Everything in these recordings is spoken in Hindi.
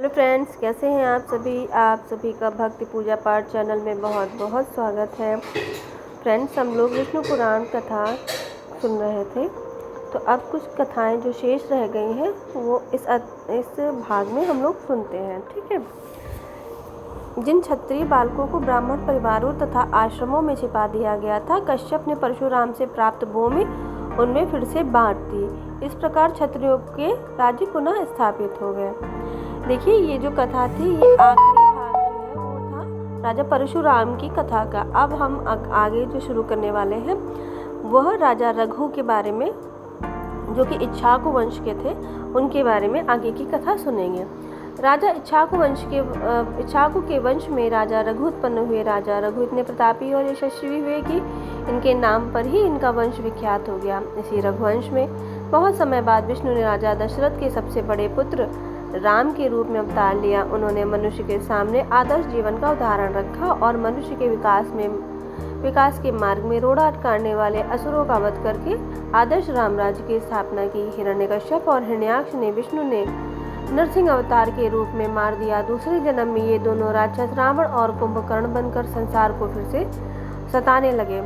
हेलो फ्रेंड्स, कैसे हैं आप सभी का भक्ति पूजा पाठ चैनल में बहुत बहुत स्वागत है। फ्रेंड्स, हम लोग विष्णु पुराण कथा सुन रहे थे, तो अब कुछ कथाएं जो शेष रह गई हैं वो इस भाग में हम लोग सुनते हैं। ठीक है। जिन क्षत्रिय बालकों को ब्राह्मण परिवारों तथा आश्रमों में छिपा दिया गया था, कश्यप ने परशुराम से प्राप्त भूमि उनमें फिर से बांट दी। इस प्रकार क्षत्रियों के राज्य पुनः स्थापित हो गए। देखिए, ये जो कथा थी, ये आखिरी भाग जो है वो था राजा परशुराम की कथा का। अब हम आगे जो शुरू करने वाले हैं वह राजा रघु के बारे में, जो कि इक्ष्वाकु वंश के थे, उनके बारे में आगे की कथा सुनेंगे। राजा इक्ष्वाकु के वंश में राजा रघु उत्पन्न हुए। राजा रघु इतने प्रतापी और यशस्वी हुए कि इनके नाम पर ही इनका वंश विख्यात हो गया। इसी रघुवंश में बहुत समय बाद विष्णु ने राजा दशरथ के सबसे बड़े पुत्र राम के रूप में अवतार लिया। उन्होंने मनुष्य के सामने आदर्श जीवन का उदाहरण रखा और मनुष्य के विकास के मार्ग में रोड़ा अटकाने वाले असुरों का वध करके आदर्श रामराज्य की स्थापना की। हिरण्यकश्यप और हिरण्याक्ष ने विष्णु ने नरसिंह अवतार के रूप में मार दिया। दूसरे जन्म में ये दोनों राक्षस रावण और कुंभकर्ण बनकर संसार को फिर से सताने लगे।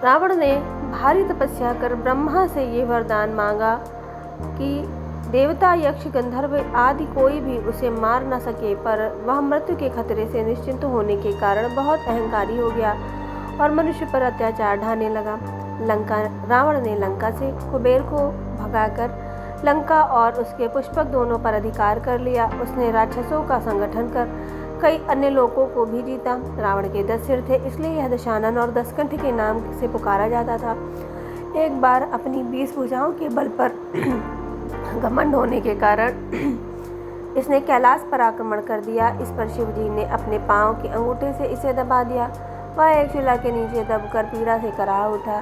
रावण ने भारी तपस्या कर ब्रह्मा से ये वरदान मांगा कि देवता, यक्ष, गंधर्व आदि कोई भी उसे मार न सके, पर वह मृत्यु के खतरे से निश्चिंत होने के कारण बहुत अहंकारी हो गया और मनुष्य पर अत्याचार ढाने लगा। रावण ने लंका से कुबेर को भगाकर लंका और उसके पुष्पक दोनों पर अधिकार कर लिया। उसने राक्षसों का संगठन कर कई अन्य लोगों को भी जीता। रावण के 10 सिर थे, इसलिए यह दशानन और दशकंठ के नाम से पुकारा जाता था। एक बार अपनी 20 भुजाओं के बल पर घमंड होने के कारण इसने कैलाश पर आक्रमण कर दिया। इस पर शिव जी ने अपने पांव के अंगूठे से इसे दबा दिया। वह एक शिला के नीचे दबकर पीड़ा से कराह उठा।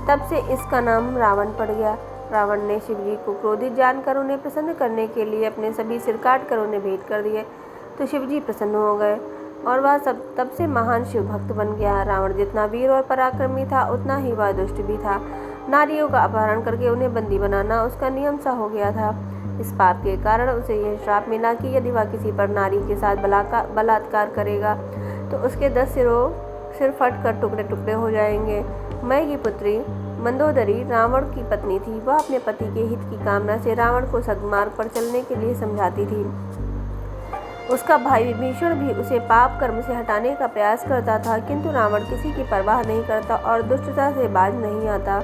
तब से इसका नाम रावण पड़ गया। रावण ने शिव जी को क्रोधित जानकर उन्हें प्रसन्न करने के लिए अपने सभी सिर काट कर उन्हें भेंट कर दिए, तो शिव जी प्रसन्न हो गए और वह तब से महान शिव भक्त बन गया। रावण जितना वीर और पराक्रमी था, उतना ही वह दुष्ट भी था। नारियों का अपहरण करके उन्हें बंदी बनाना उसका नियम सा हो गया था। इस पाप के कारण उसे यह श्राप मिला कि यदि वह किसी पर नारी के साथ बलात्कार करेगा तो उसके 10 सिर फट कर टुकड़े टुकड़े हो जाएंगे। मैं की पुत्री मंदोदरी रावण की पत्नी थी। वह अपने पति के हित की कामना से रावण को सद्मार्ग पर चलने के लिए समझाती थी। उसका भाई विभीषण भी उसे पाप कर्म से हटाने का प्रयास करता था, किंतु रावण किसी की परवाह नहीं करता और दुष्टता से बाज नहीं आता।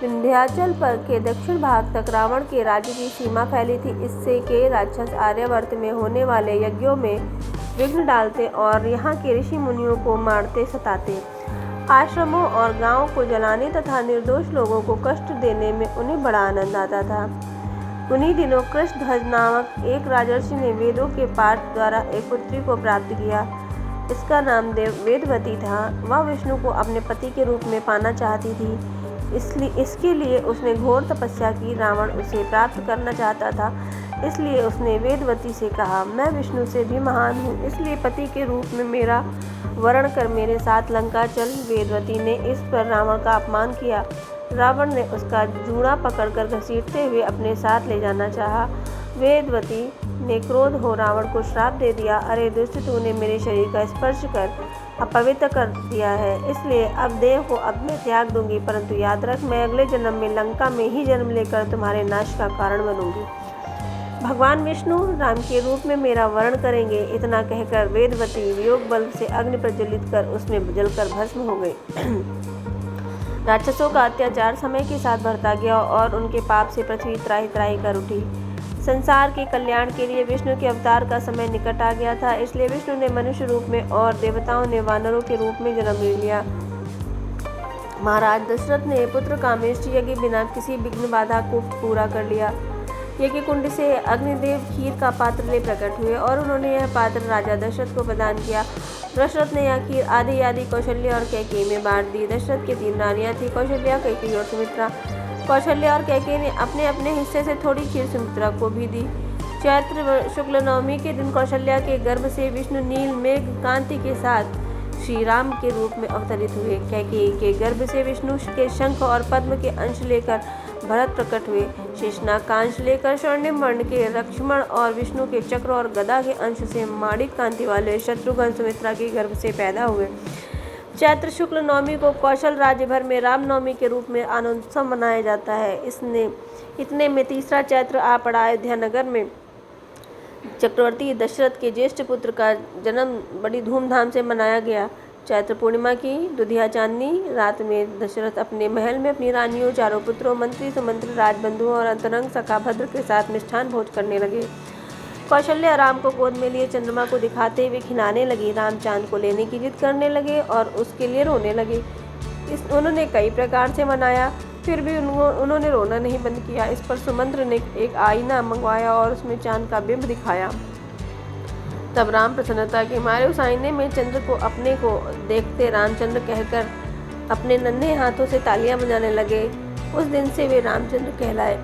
विंध्याचल पर के दक्षिण भाग तक रावण के राज्य की सीमा फैली थी। इससे के राक्षस आर्यावर्त में होने वाले यज्ञों में विघ्न डालते और यहाँ के ऋषि मुनियों को मारते सताते। आश्रमों और गांवों को जलाने तथा निर्दोष लोगों को कष्ट देने में उन्हें बड़ा आनंद आता था। उन्हीं दिनों कृष्णध्वज नामक एक राजर्षि ने वेदों के पाठ द्वारा एक पुत्री को प्राप्त किया। इसका नाम वेदवती था। वह विष्णु को अपने पति के रूप में पाना चाहती थी, इसके लिए उसने घोर तपस्या की। रावण उसे प्राप्त करना चाहता था, इसलिए उसने वेदवती से कहा, मैं विष्णु से भी महान हूँ, इसलिए पति के रूप में मेरा वरण कर मेरे साथ लंका चल। वेदवती ने इस पर रावण का अपमान किया। रावण ने उसका जूड़ा पकड़कर घसीटते हुए अपने साथ ले जाना चाहा। वेदवती ने क्रोध हो रावण को श्राप दे दिया, अरे दुष्ट, तूने मेरे शरीर का स्पर्श कर अपवित्र कर दिया है, इसलिए अब देह को अब मैं त्याग दूंगी, परंतु याद रख, मैं अगले जन्म में लंका में ही जन्म लेकर तुम्हारे नाश का कारण बनूंगी। भगवान विष्णु राम के रूप में मेरा वर्ण करेंगे। इतना कहकर वेदवती वियोग बल से अग्नि प्रज्वलित कर उसमें जलकर भस्म हो गई। राक्षसों का अत्याचार समय के साथ बढ़ता गया और उनके पाप से पृथ्वी त्राहि त्राहि कर उठी। संसार के कल्याण के लिए विष्णु के अवतार का समय निकट आ गया था, इसलिए विष्णु ने मनुष्य रूप में और देवताओं ने वानरों के रूप में जन्म ले लिया। महाराज दशरथ ने पुत्र कामेष्टि यज्ञ बिना किसी विघ्न बाधा को पूरा कर लिया। यज्ञ कुंड से अग्निदेव खीर का पात्र ले प्रकट हुए और उन्होंने यह पात्र राजा दशरथ को प्रदान किया। दशरथ ने यह खीर आदि कौशल्या और कैकेयी में बांट दी। दशरथ की 3 रानियां थी, कौशल्या, कैकेयी और सुमित्रा। कौशल्या और कैकेयी ने अपने अपने हिस्से से थोड़ी खीर सुमित्रा को भी दी। चैत्र शुक्ल नवमी के दिन कौशल्या के गर्भ से विष्णु नील मेघ कांति के साथ श्री राम के रूप में अवतरित हुए। कैकेयी के गर्भ से विष्णु के शंख और पद्म के अंश लेकर भरत प्रकट हुए। शेषनाग कांच लेकर स्वर्णिम वर्ण के लक्ष्मण और विष्णु के चक्र और गदा के अंश से माणिक कांति वाले शत्रुघ्न सुमित्रा के गर्भ से पैदा हुए। चैत्र शुक्ल नवमी को कौशल राज्य भर में रामनवमी के रूप में आनंदोत्सव मनाया जाता है। इतने में तीसरा चैत्र आ पड़ा। अयोध्या नगर में चक्रवर्ती दशरथ के ज्येष्ठ पुत्र का जन्म बड़ी धूमधाम से मनाया गया। चैत्र पूर्णिमा की दुधिया चांदनी रात में दशरथ अपने महल में अपनी रानियों, चारों पुत्रों, मंत्री सुमंत्री, राजबंधुओं और अंतरंग सखा भद्र के साथ मिष्ठान भोज करने लगे। कौशल्या राम को गोद में लिए चंद्रमा को दिखाते हुए खिलाने लगी। राम चांद को लेने की जिद करने लगे और उसके लिए रोने लगे। उन्होंने कई प्रकार से मनाया, फिर भी उन्होंने रोना नहीं बंद किया। इस पर सुमंत्र ने एक आईना मंगवाया और उसमें चांद का बिंब दिखाया। तब राम प्रसन्नता के मारे उस आईने में चंद्र को अपने को देखते रामचंद्र कहकर अपने नन्हे हाथों से तालियां बजाने लगे। उस दिन से वे रामचंद्र कहलाए।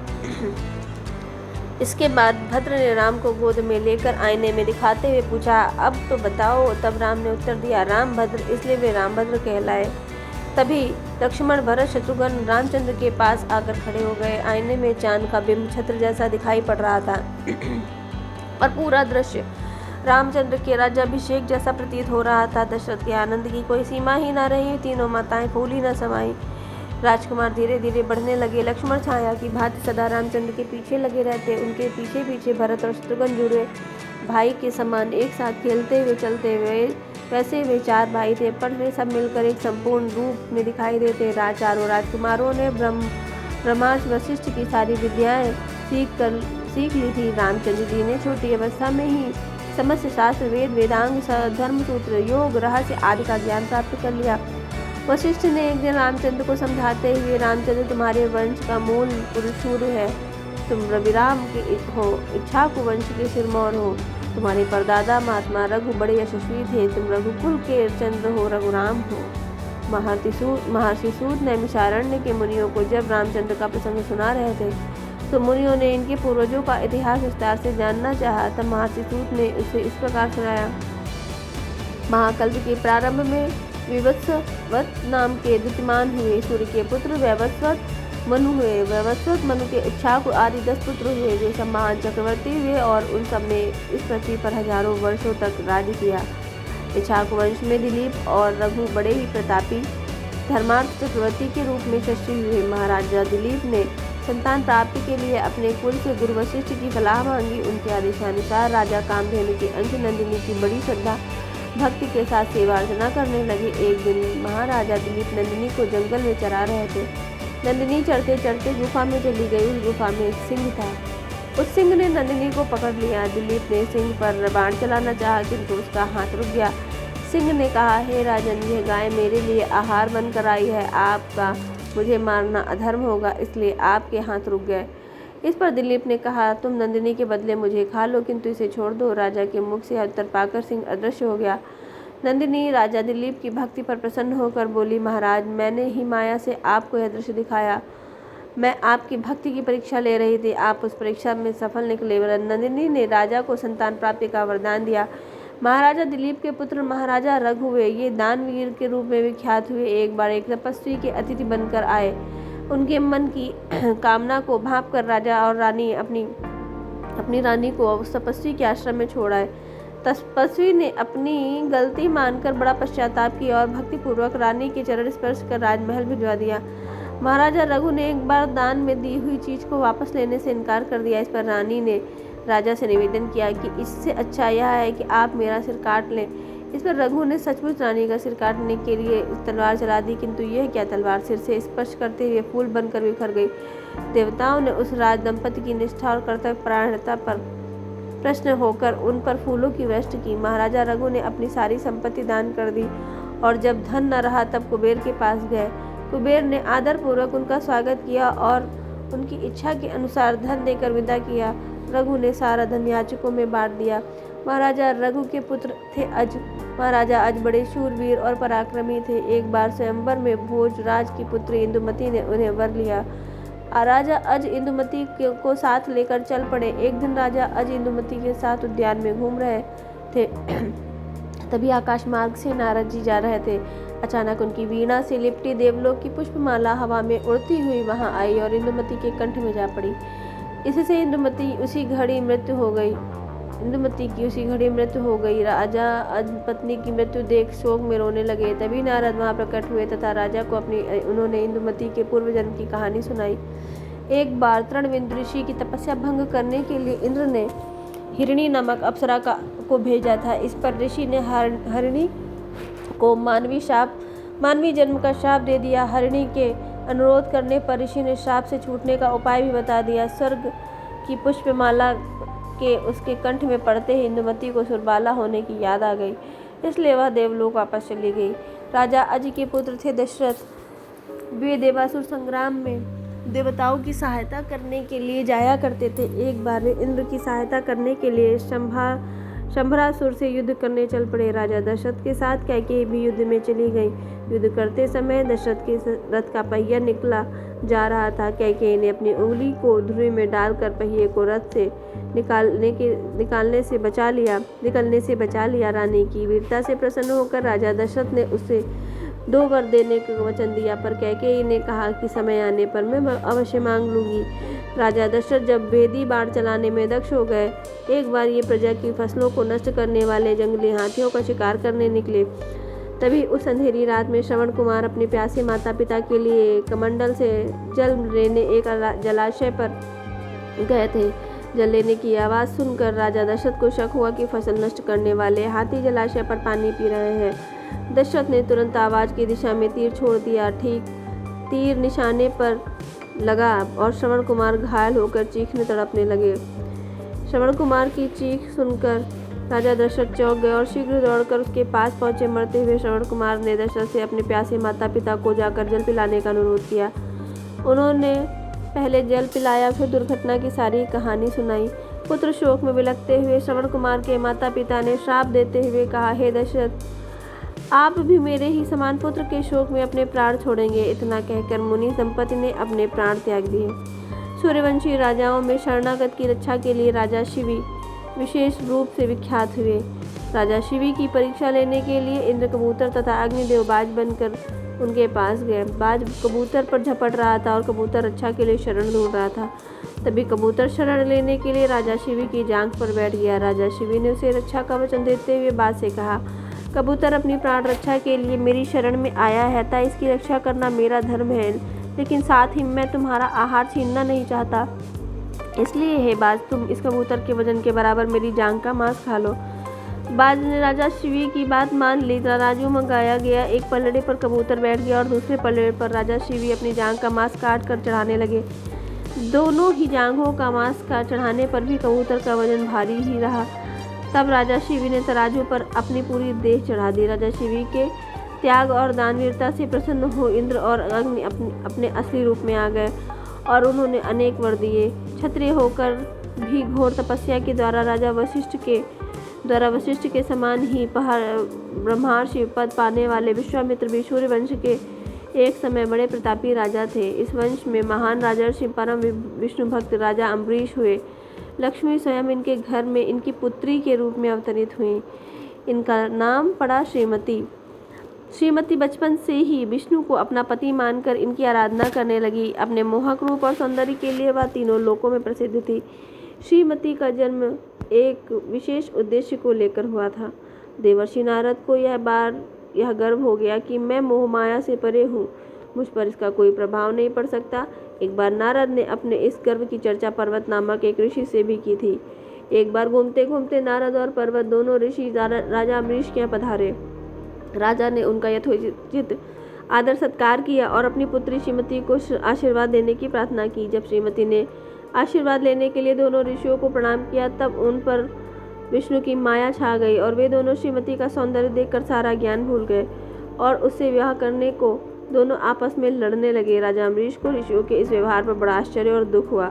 इसके बाद भद्र ने राम को गोद में लेकर आईने में दिखाते हुए पूछा, अब तो बताओ। तब राम ने उत्तर दिया, राम भद्र, इसलिए वे रामभद्र कहलाए। तभी लक्ष्मण, भरत, शत्रुघ्न रामचंद्र के पास आकर खड़े हो गए। आईने में चांद का बिंब छत्र जैसा दिखाई पड़ रहा था और पूरा दृश्य रामचंद्र के राज्याभिषेक जैसा प्रतीत हो रहा था। दशरथ के आनंद की कोई सीमा ही न रही। तीनों माताएं फूली न समाई। राजकुमार धीरे धीरे बढ़ने लगे। लक्ष्मण छाया की भांति सदा रामचंद्र के पीछे लगे रहते। उनके पीछे पीछे भरत और शत्रुघ्न जुड़े भाई के समान एक साथ खेलते हुए चलते हुए। वैसे वे चार भाई थे, पर वे सब मिलकर एक संपूर्ण रूप में दिखाई देते। चारों राजकुमारों ने ब्रह्मार्ष वशिष्ठ की सारी विद्याएं सीख ली थी। रामचंद्र जी ने छोटी अवस्था में ही समस्त शास्त्र, वेद, वेदांग, धर्मसूत्र, योग, रहस्य आदि का ज्ञान प्राप्त कर लिया। वशिष्ठ ने एक दिन रामचंद्र को समझाते हुए, रामचंद्र, तुम्हारे वंश का मूल पुरुष सूर्य है। तुम रविराम के हो, इक्ष्वाकु वंश के सिरमौर हो। तुम्हारे परदादा महात्मा रघु बड़े यशस्वी थे। तुम रघुकुल के चंद्र हो, रघुराम हो। महर्षि सूत नैमिषारण्य के मुनियों को जब रामचंद्र का प्रसंग सुना रहे थे तो मुनियों ने इनके पूर्वजों का इतिहास विस्तार से जानना चाहा। तब महर्षि सूत ने उसे इस प्रकार सुनाया। महाकल्प के प्रारंभ में विवस्वत नाम के द्युतिमान हुए। सूर्य के पुत्र वैवस्वत मनु हुए। वैवस्वत मनु के इक्ष्वाकु आदि 10 पुत्र हुए। वे सब महान चक्रवर्ती हुए और उन सब ने इस पृथ्वी पर हजारों वर्षों तक राज्य किया। इक्ष्वाकु वंश में दिलीप और रघु बड़े ही प्रतापी धर्मार्थ चक्रवर्ती के रूप में यशस्वी हुए। महाराजा दिलीप ने संतान प्राप्ति के लिए अपने कुल से गुरु वशिष्ठ की सलाह मांगी। उनके आदेशानुसार राजा कामधेनु की अंश नंदिनी की बड़ी श्रद्धा भक्ति के साथ सेवा अर्चना करने लगे। एक दिन महाराजा दिलीप नंदिनी को जंगल में चरा रहे थे। नंदिनी चढ़ते चढ़ते गुफा में चली गई। उस गुफा में एक सिंह था। उस सिंह ने नंदिनी को पकड़ लिया। दिलीप ने सिंह पर बाण चलाना चाहा, किंतु उसका हाथ रुक गया। सिंह ने कहा, हे राजन, यह गाय मेरे लिए आहार बनकर आई है। आपका मुझे मारना अधर्म होगा, इसलिए आपके हाथ रुक गए। इस पर दिलीप ने कहा, तुम नंदिनी के बदले मुझे खा लो, किंतु इसे छोड़ दो। राजा के मुख से उत्तर पाकर सिंह अदृश्य हो गया। नंदिनी राजा दिलीप की भक्ति पर प्रसन्न होकर बोली, महाराज, मैंने ही माया से आपको यह दृश्य दिखाया। मैं आपकी भक्ति की परीक्षा ले रही थी। आप उस परीक्षा में सफल निकले। नंदिनी ने राजा को संतान प्राप्ति का वरदान दिया। महाराजा दिलीप के पुत्र महाराजा रघु हुए। ये दानवीर के रूप में विख्यात हुए। एक बार एक तपस्वी के अतिथि बनकर आए। उनके मन की कामना को भांप कर राजा और रानी अपनी रानी को उस तपस्वी के आश्रम में छोड़ आए। तपस्वी ने अपनी गलती मानकर बड़ा पश्चाताप किया और भक्तिपूर्वक रानी के चरण स्पर्श कर राजमहल भिजवा दिया। महाराजा रघु ने एक बार दान में दी हुई चीज को वापस लेने से इनकार कर दिया। इस पर रानी ने राजा से निवेदन किया कि इससे अच्छा यह है कि आप मेरा सिर काट लें। इस पर रघु ने सचमुच रानी का सिर काटने के लिए तलवार चला दी, किंतु यह क्या तलवार सिर से स्पर्श करते हुए फूल बनकर बिखर गई। देवताओं ने उस राज दंपति की निष्ठा और कर्तव्य परायणता पर प्रश्न होकर उन पर फूलों की वृष्टि की। महाराजा रघु ने अपनी सारी संपत्ति दान कर दी और जब धन न रहा तब कुबेर के पास गए। कुबेर ने आदरपूर्वक उनका स्वागत किया और उनकी इच्छा के अनुसार धन देकर विदा किया। रघु ने सारा धन याचकों में बांट दिया। महाराजा रघु के पुत्र थे अज। महाराजा अज बड़े शूरवीर और पराक्रमी थे। एक बार स्वयंवर में भोजराज की पुत्री इंदुमती ने उन्हें वर लिया। राजा अज इंदुमती को साथ लेकर चल पड़े। एक दिन राजा अज इंदुमती के साथ उद्यान में घूम रहे थे। तभी आकाश मार्ग से नारद जी जा रहे थे। अचानक उनकी वीणा से लिपटी देवलोक की पुष्पमाला हवा में उड़ती हुई वहां आई और इंदुमती के कंठ में जा पड़ी। इससे इंदुमती की उसी घड़ी मृत्यु हो गई। राजा पत्नी की मृत्यु देख शोक में रोने लगे। तभी नारद वहां प्रकट हुए तथा राजा को उन्होंने इंदुमती के पूर्व जन्म की कहानी सुनाई। एक बार तृणविंद ऋषि की तपस्या भंग करने के लिए इंद्र ने हिरणी नामक अप्सरा को भेजा था। इस पर ऋषि ने हरिणी को मानवी जन्म का श्राप दे दिया। हरिणी के अनुरोध करने पर ऋषि ने श्राप से छूटने का उपाय भी बता दिया। स्वर्ग की पुष्पमाला के उसके कंठ में पड़ते ही इंदुमती को सुरबाला होने की याद आ गई, इसलिए वह देवलोक वापस चली गई। राजा अजय के पुत्र थे दशरथ। वे देवासुर संग्राम में देवताओं की सहायता करने के लिए जाया करते थे। एक बार वे इंद्र की सहायता करने के लिए शंभरासुर से युद्ध करने चल पड़े। राजा दशरथ के साथ कैकेयी भी युद्ध में चली गई। युद्ध करते समय दशरथ के रथ का पहिया निकला जा रहा था। कैकेयी ने अपनी उंगली को धुरी में डालकर पहिए को रथ से निकलने से बचा लिया। रानी की वीरता से प्रसन्न होकर राजा दशरथ ने उसे 2 वर देने का वचन दिया, पर कैकेयी ने कहा कि समय आने पर मैं अवश्य मांग लूंगी। राजा दशरथ जब वेदी बाण चलाने में दक्ष हो गए, एक बार ये प्रजा की फसलों को नष्ट करने वाले जंगली हाथियों का शिकार करने निकले। तभी उस अंधेरी रात में श्रवण कुमार अपने प्यासे माता पिता के लिए कमंडल से जल लेने एक जलाशय पर गए थे। जल लेने की आवाज़ सुनकर राजा दशरथ को शक हुआ कि फसल नष्ट करने वाले हाथी जलाशय पर पानी पी रहे हैं। दशरथ ने तुरंत आवाज़ की दिशा में तीर छोड़ दिया। ठीक तीर निशाने पर लगा और श्रवण कुमार घायल होकर चीखने तड़पने लगे। श्रवण कुमार की चीख सुनकर राजा दशरथ चौंक गए और शीघ्र दौड़कर उसके पास पहुंचे। मरते हुए श्रवण कुमार ने दशरथ से अपने प्यासे माता पिता को जाकर जल पिलाने का अनुरोध किया। उन्होंने पहले जल पिलाया, फिर दुर्घटना की सारी कहानी सुनाई। पुत्र शोक में बिलखते हुए श्रवण कुमार के माता पिता ने श्राप देते हुए कहा, हे दशरथ, आप भी मेरे ही समान पुत्र के शोक में अपने प्राण छोड़ेंगे। इतना कहकर मुनि दंपति ने अपने प्राण त्याग दिए। सूर्यवंशी राजाओं में शरणागत की रक्षा के लिए राजा शिवी विशेष रूप से विख्यात हुए। राजा शिवी की परीक्षा लेने के लिए इंद्र कबूतर तथा अग्निदेव बाज बनकर उनके पास गए। बाज कबूतर पर झपट रहा था और कबूतर रक्षा के लिए शरण ढूंढ रहा था। तभी कबूतर शरण लेने के लिए राजा शिवी की जांघ पर बैठ गया। राजा शिवी ने उसे रक्षा का वचन देते हुए बाज से कहा, कबूतर अपनी प्राण रक्षा के लिए मेरी शरण में आया है, अतः इसकी रक्षा करना मेरा धर्म है, लेकिन साथ ही मैं तुम्हारा आहार छीनना नहीं चाहता। इसलिए हे बाज, तुम इस कबूतर के वजन के बराबर मेरी जांघ का मांस खा लो। बाज ने राजा शिवी की बात मान ली। तराजू मंगाया गया। एक पलड़े पर कबूतर बैठ गया और दूसरे पलड़े पर राजा शिवी अपनी जांघ का मांस काट कर चढ़ाने लगे। दोनों ही जांघों का मांस का चढ़ाने पर भी कबूतर का वजन भारी ही रहा। तब राजा शिवी ने तराजू पर अपनी पूरी देह चढ़ा दी। राजा शिवी के त्याग और दानवीरता से प्रसन्न हो इंद्र और अग्नि अपने असली रूप में आ गए और उन्होंने अनेक वर दिए। क्षत्रिय होकर भी घोर तपस्या के द्वारा राजा वशिष्ठ के समान ही ब्रह्मर्षि पद पाने वाले विश्वामित्र भी सूर्यवंश के एक समय बड़े प्रतापी राजा थे। इस वंश में महान राजर्षि परम विष्णु भक्त राजा अम्बरीश हुए। लक्ष्मी स्वयं इनके घर में इनकी पुत्री के रूप में अवतरित हुई। इनका नाम पड़ा श्रीमती। श्रीमती बचपन से ही विष्णु को अपना पति मानकर इनकी आराधना करने लगी। अपने मोहक रूप और सौंदर्य के लिए वह तीनों लोकों में प्रसिद्ध थी। श्रीमती का जन्म एक विशेष उद्देश्य को लेकर हुआ था। देवर्षि नारद को यह गर्व हो गया कि मैं मोह माया से परे हूँ, मुझ पर इसका कोई प्रभाव नहीं पड़ सकता। एक बार नारद ने अपने इस गर्व की चर्चा पर्वत नामक एक ऋषि से भी की थी। एक बार घूमते घूमते नारद और पर्वत दोनों ऋषि राजा अम्बरीश के यहाँ पधारे। राजा ने उनका यथोचित आदर सत्कार किया और अपनी पुत्री श्रीमती को आशीर्वाद देने की प्रार्थना की। जब श्रीमती ने आशीर्वाद लेने के लिए दोनों ऋषियों को प्रणाम किया, तब उन पर विष्णु की माया छा गई और वे दोनों श्रीमती का सौंदर्य देखकर सारा ज्ञान भूल गए और उससे विवाह करने को दोनों आपस में लड़ने लगे। राजा अम्बरीश को ऋषियों के इस व्यवहार पर बड़ा आश्चर्य और दुख हुआ।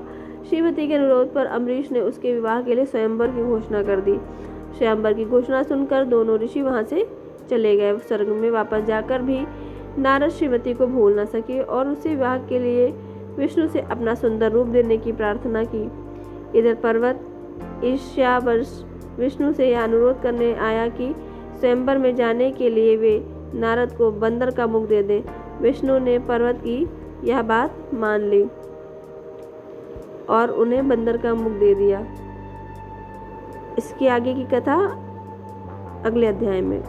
श्रीमती के अनुरोध पर अम्बरीश ने उसके विवाह के लिए स्वयंवर की घोषणा कर दी। स्वयंवर की घोषणा सुनकर दोनों ऋषि वहाँ से चले गए। स्वर्ग में वापस जाकर भी नारद श्रीमती को भूल न सके और उससे विवाह के लिए विष्णु से अपना सुंदर रूप देने की प्रार्थना की। इधर पर्वत ईर्ष्यावश विष्णु से यह अनुरोध करने आया कि स्वयंवर में जाने के लिए वे नारद को बंदर का मुख दे दें। विष्णु ने पर्वत की यह बात मान ली और उन्हें बंदर का मुख दे दिया। इसके आगे की कथा अगले अध्याय में।